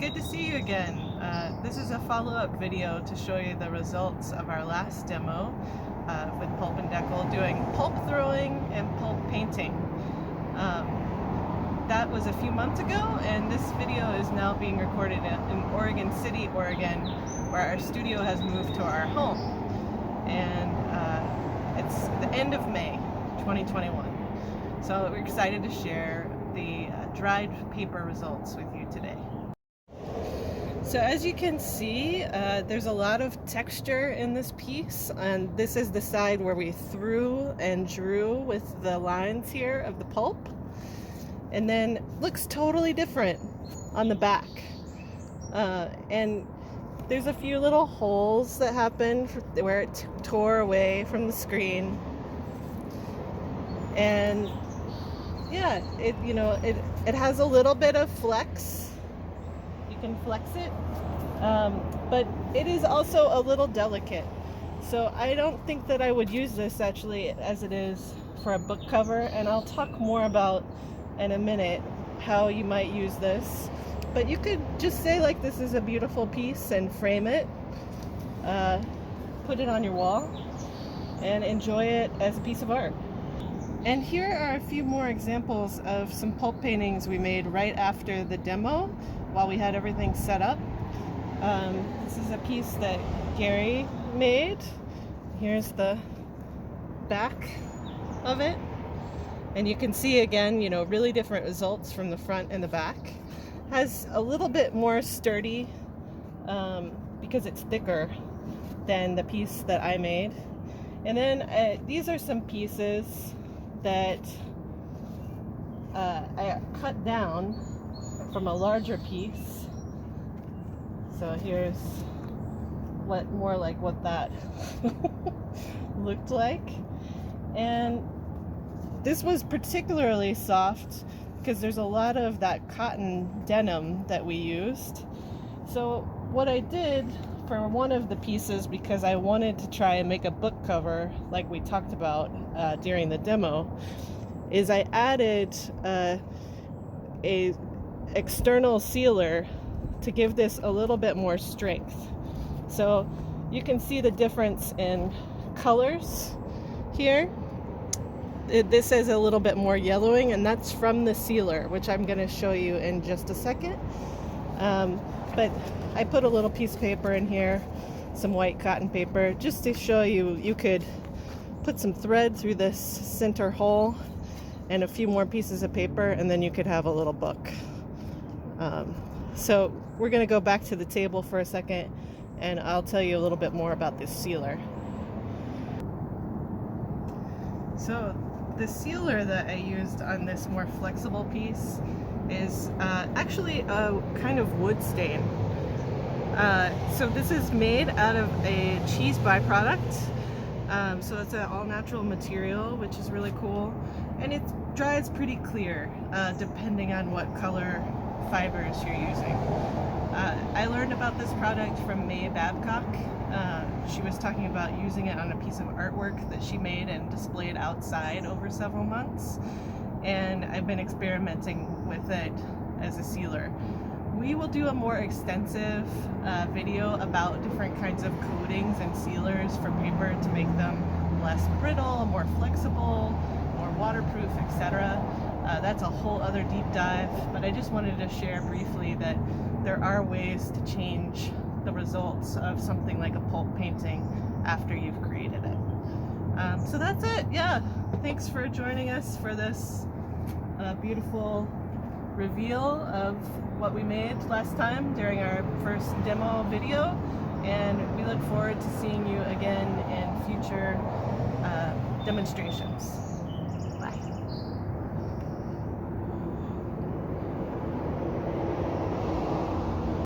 good to see you again. This is a follow-up video to show you the results of our last demo with Pulp and Deckle doing pulp throwing and pulp painting. That was a few months ago, and this video is now being recorded in Oregon City, Oregon, where our studio has moved to our home. And it's the end of May 2021. So we're excited to share the dried paper results with you today. So as you can see, there's a lot of texture in this piece, and this is the side where we threw and drew with the lines here of the pulp, and then looks totally different on the back. And there's a few little holes that happened where it tore away from the screen, and yeah, it has a little bit of flex. You can flex it, but it is also a little delicate. So I don't think that I would use this actually as it is for a book cover, and I'll talk more about in a minute how you might use this. But you could just say like this is a beautiful piece and frame it, put it on your wall, and enjoy it as a piece of art. And here are a few more examples of some pulp paintings we made right after the demo while we had everything set up. This is a piece that Gary made. Here's the back of it. And you can see again, really different results from the front and the back. Has a little bit more sturdy because it's thicker than the piece that I made. And then these are some pieces that I cut down from a larger piece. So here's more like what that looked like. And this was particularly soft because there's a lot of that cotton denim that we used. So what I did for one of the pieces, because I wanted to try and make a book cover like we talked about during the demo, is I added a external sealer to give this a little bit more strength. So you can see the difference in colors here. This has a little bit more yellowing, and that's from the sealer, which I'm going to show you in just a second. But I put a little piece of paper in here, some white cotton paper, just to show you could put some thread through this center hole and a few more pieces of paper, and then you could have a little book. So we're going to go back to the table for a second, and I'll tell you a little bit more about this sealer. So the sealer that I used on this more flexible piece is actually a kind of wood stain. So this is made out of a cheese byproduct. So it's an all-natural material, which is really cool. And it dries pretty clear, depending on what color fibers you're using. I learned about this product from May Babcock. She was talking about using it on a piece of artwork that she made and displayed outside over several months. And I've been experimenting with it as a sealer. We will do a more extensive video about different kinds of coatings and sealers for paper to make them less brittle, more flexible, more waterproof, etc. That's a whole other deep dive, but I just wanted to share briefly that there are ways to change the results of something like a pulp painting after you've created it. So that's it. Yeah, thanks for joining us for this beautiful reveal of what we made last time during our first demo video, and we look forward to seeing you again in future demonstrations.